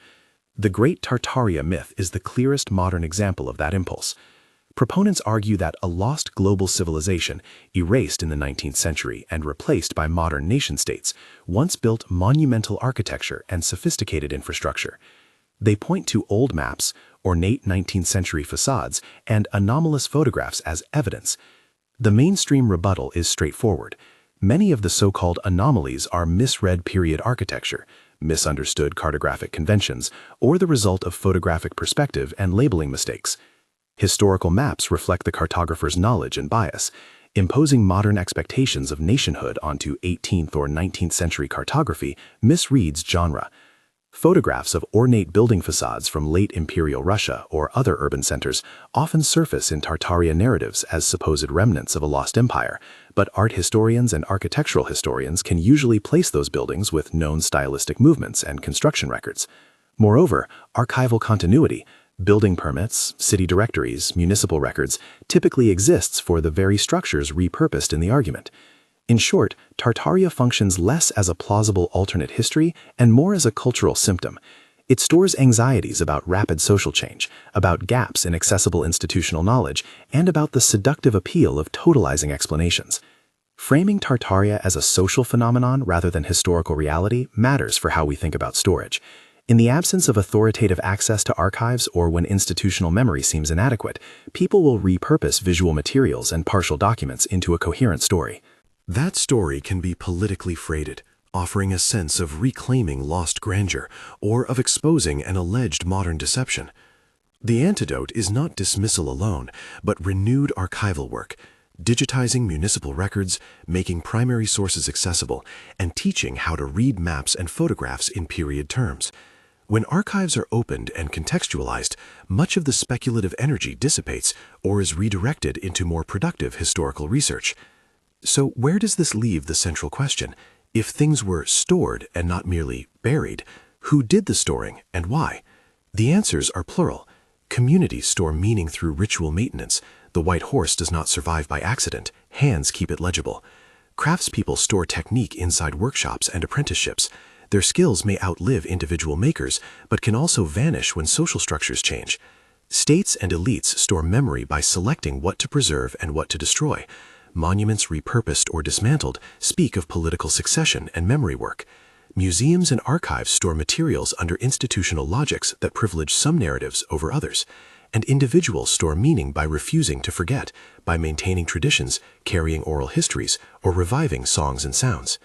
The Great Tartaria myth is the clearest modern example of that impulse. Proponents argue that a lost global civilization, erased in the 19th century and replaced by modern nation-states, once built monumental architecture and sophisticated infrastructure. They point to old maps, ornate 19th century facades, and anomalous photographs as evidence. The mainstream rebuttal is straightforward. Many of the so-called anomalies are misread period architecture, misunderstood cartographic conventions, or the result of photographic perspective and labeling mistakes. Historical maps reflect the cartographer's knowledge and bias, imposing modern expectations of nationhood onto 18th or 19th century cartography misreads genre. Photographs of ornate building facades from late imperial Russia or other urban centers often surface in Tartaria narratives as supposed remnants of a lost empire, but art historians and architectural historians can usually place those buildings with known stylistic movements and construction records. Moreover, archival continuity, building permits, city directories, municipal records, typically exists for the very structures repurposed in the argument. In short, Tartaria functions less as a plausible alternate history and more as a cultural symptom. It stores anxieties about rapid social change, about gaps in accessible institutional knowledge, and about the seductive appeal of totalizing explanations. Framing Tartaria as a social phenomenon rather than historical reality matters for how we think about storage. In the absence of authoritative access to archives or when institutional memory seems inadequate, people will repurpose visual materials and partial documents into a coherent story. That story can be politically freighted, offering a sense of reclaiming lost grandeur or of exposing an alleged modern deception. The antidote is not dismissal alone, but renewed archival work, digitizing municipal records, making primary sources accessible, and teaching how to read maps and photographs in period terms. When archives are opened and contextualized, much of the speculative energy dissipates or is redirected into more productive historical research. So where does this leave the central question? If things were stored and not merely buried, who did the storing and why? The answers are plural. Communities store meaning through ritual maintenance. The white horse does not survive by accident. Hands keep it legible. Craftspeople store technique inside workshops and apprenticeships. Their skills may outlive individual makers, but can also vanish when social structures change. States and elites store memory by selecting what to preserve and what to destroy. Monuments repurposed or dismantled speak of political succession and memory work. Museums and archives store materials under institutional logics that privilege some narratives over others. And individuals store meaning by refusing to forget, by maintaining traditions, carrying oral histories, or reviving songs and sounds.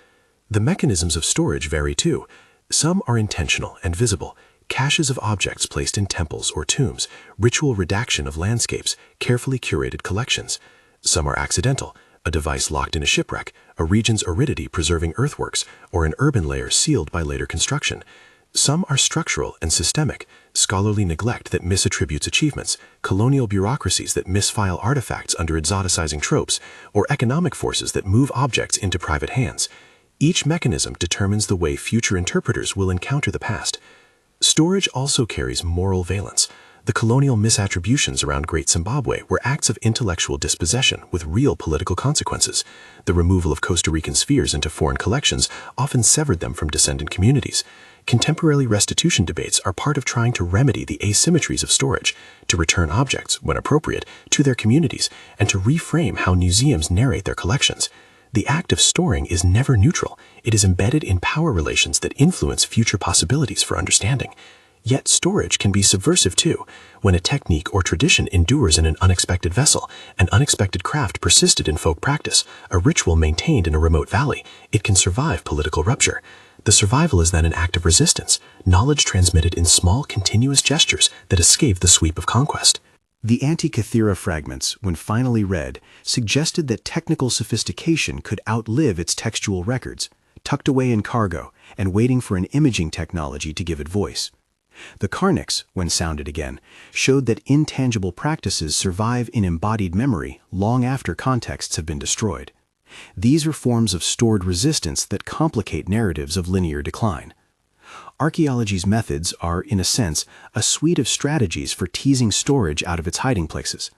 The mechanisms of storage vary too. Some are intentional and visible, caches of objects placed in temples or tombs, ritual redaction of landscapes, carefully curated collections. Some are accidental, a device locked in a shipwreck, a region's aridity preserving earthworks, or an urban layer sealed by later construction. Some are structural and systemic, scholarly neglect that misattributes achievements, colonial bureaucracies that misfile artifacts under exoticizing tropes, or economic forces that move objects into private hands. Each mechanism determines the way future interpreters will encounter the past. Storage also carries moral valence. The colonial misattributions around Great Zimbabwe were acts of intellectual dispossession with real political consequences. The removal of Costa Rican spheres into foreign collections often severed them from descendant communities. Contemporary restitution debates are part of trying to remedy the asymmetries of storage, to return objects, when appropriate, to their communities, and to reframe how museums narrate their collections. The act of storing is never neutral. It is embedded in power relations that influence future possibilities for understanding. Yet storage can be subversive too. When a technique or tradition endures in an unexpected vessel, an unexpected craft persisted in folk practice, a ritual maintained in a remote valley, it can survive political rupture. The survival is then an act of resistance, knowledge transmitted in small, continuous gestures that escape the sweep of conquest. The Antikythera fragments, when finally read, suggested that technical sophistication could outlive its textual records, tucked away in cargo and waiting for an imaging technology to give it voice. The Carnix, when sounded again, showed that intangible practices survive in embodied memory long after contexts have been destroyed. These are forms of stored resistance that complicate narratives of linear decline. Archaeology's methods are, in a sense, a suite of strategies for teasing storage out of its hiding places.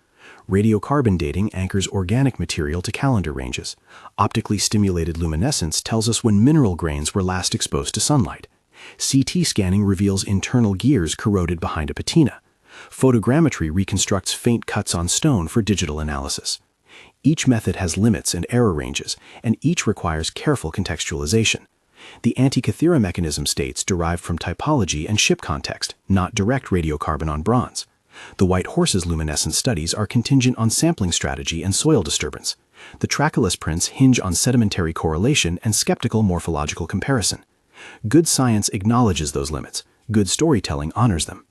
Radiocarbon dating anchors organic material to calendar ranges. Optically stimulated luminescence tells us when mineral grains were last exposed to sunlight. CT scanning reveals internal gears corroded behind a patina. Photogrammetry reconstructs faint cuts on stone for digital analysis. Each method has limits and error ranges, and each requires careful contextualization. The Antikythera mechanism states derived from typology and ship context, not direct radiocarbon on bronze. The white horse's luminescence studies are contingent on sampling strategy and soil disturbance. The tracheless prints hinge on sedimentary correlation and skeptical morphological comparison. Good science acknowledges those limits. Good storytelling honors them.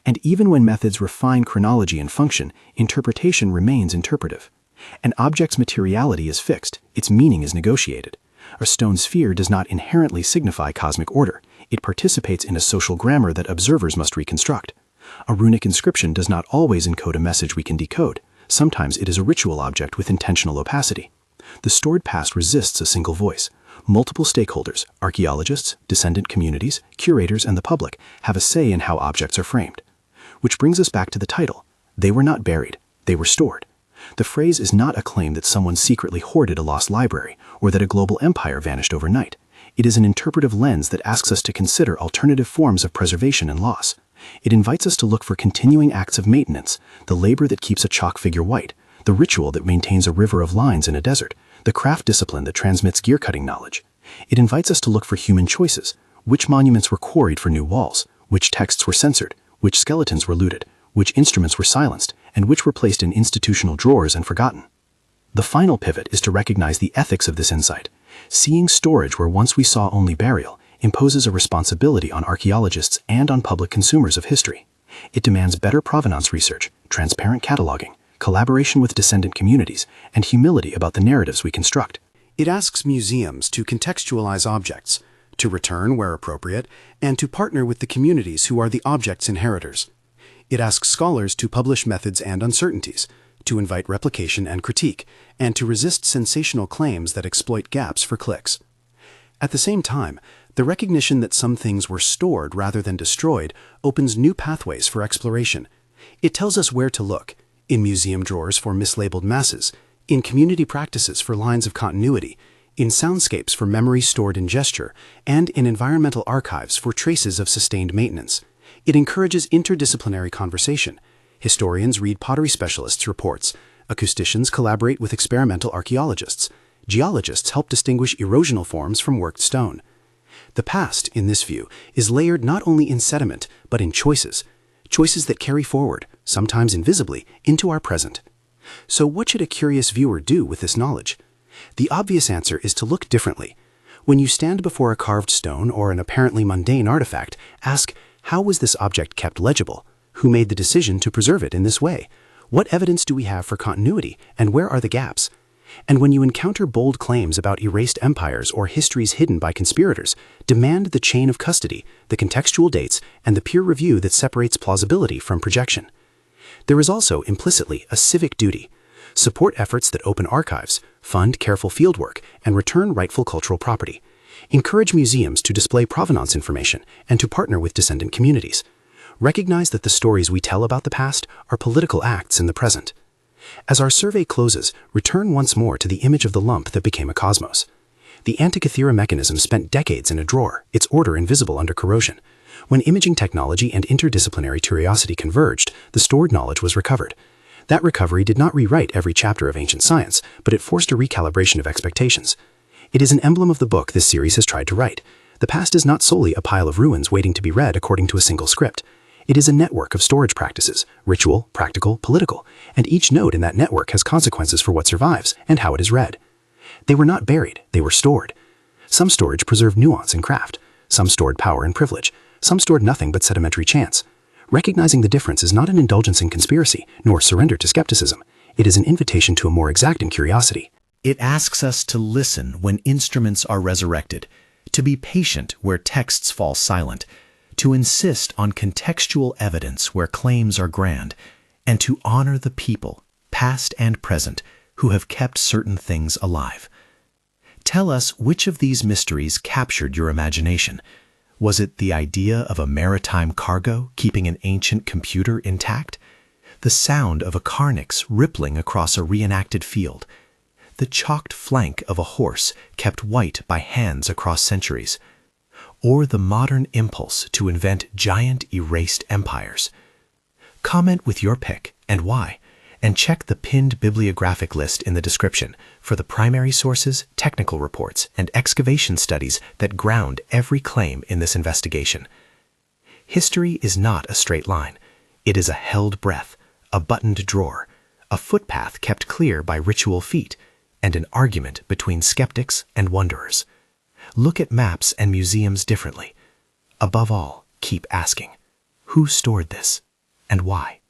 And even when methods refine chronology and function, interpretation remains interpretive. An object's materiality is fixed, its meaning is negotiated. A stone sphere does not inherently signify cosmic order. It participates in a social grammar that observers must reconstruct. A runic inscription does not always encode a message we can decode. Sometimes it is a ritual object with intentional opacity. The stored past resists a single voice. Multiple stakeholders, archaeologists, descendant communities, curators, and the public, have a say in how objects are framed. Which brings us back to the title. They were not buried, they were stored. The phrase is not a claim that someone secretly hoarded a lost library or that a global empire vanished overnight. It is an interpretive lens that asks us to consider alternative forms of preservation and loss. It invites us to look for continuing acts of maintenance, the labor that keeps a chalk figure white, the ritual that maintains a river of lines in a desert, the craft discipline that transmits gear-cutting knowledge. It invites us to look for human choices. Which monuments were quarried for new walls? Which texts were censored? Which skeletons were looted? Which instruments were silenced? And which were placed in institutional drawers and forgotten? The final pivot is to recognize the ethics of this insight. Seeing storage where once we saw only burial imposes a responsibility on archaeologists and on public consumers of history. It demands better provenance research, transparent cataloging, collaboration with descendant communities, and humility about the narratives we construct. It asks museums to contextualize objects, to return where appropriate, and to partner with the communities who are the object's inheritors. It asks scholars to publish methods and uncertainties, to invite replication and critique, and to resist sensational claims that exploit gaps for clicks. At the same time, the recognition that some things were stored rather than destroyed opens new pathways for exploration. It tells us where to look, in museum drawers for mislabeled masses, in community practices for lines of continuity, in soundscapes for memory stored in gesture, and in environmental archives for traces of sustained maintenance. It encourages interdisciplinary conversation, Historians read pottery specialists' reports. Acousticians collaborate with experimental archaeologists. Geologists help distinguish erosional forms from worked stone. The past, in this view, is layered not only in sediment, but in choices. Choices that carry forward, sometimes invisibly, into our present. So what should a curious viewer do with this knowledge? The obvious answer is to look differently. When you stand before a carved stone or an apparently mundane artifact, ask, how was this object kept legible? Who made the decision to preserve it in this way? What evidence do we have for continuity, and where are the gaps? And when you encounter bold claims about erased empires or histories hidden by conspirators, demand the chain of custody, the contextual dates, and the peer review that separates plausibility from projection. There is also, implicitly, a civic duty. Support efforts that open archives, fund careful fieldwork, and return rightful cultural property. Encourage museums to display provenance information and to partner with descendant communities. Recognize that the stories we tell about the past are political acts in the present. As our survey closes, return once more to the image of the lump that became a cosmos. The Antikythera mechanism spent decades in a drawer, its order invisible under corrosion. When imaging technology and interdisciplinary curiosity converged, the stored knowledge was recovered. That recovery did not rewrite every chapter of ancient science, but it forced a recalibration of expectations. It is an emblem of the book this series has tried to write. The past is not solely a pile of ruins waiting to be read according to a single script. It is a network of storage practices, ritual, practical, political, and each node in that network has consequences for what survives and how it is read. They were not buried, they were stored. Some storage preserved nuance and craft, some stored power and privilege, some stored nothing but sedimentary chance. Recognizing the difference is not an indulgence in conspiracy, nor surrender to skepticism. It is an invitation to a more exacting curiosity. It asks us to listen when instruments are resurrected, to be patient where texts fall silent, to insist on contextual evidence where claims are grand, and to honor the people, past and present, who have kept certain things alive. Tell us which of these mysteries captured your imagination. Was it the idea of a maritime cargo keeping an ancient computer intact? The sound of a carnix rippling across a reenacted field? The chalked flank of a horse kept white by hands across centuries? Or the modern impulse to invent giant erased empires? Comment with your pick and why, and check the pinned bibliographic list in the description for the primary sources, technical reports, and excavation studies that ground every claim in this investigation. History is not a straight line. It is a held breath, a buttoned drawer, a footpath kept clear by ritual feet, and an argument between skeptics and wanderers. Look at maps and museums differently. Above all, keep asking, who stored this and why?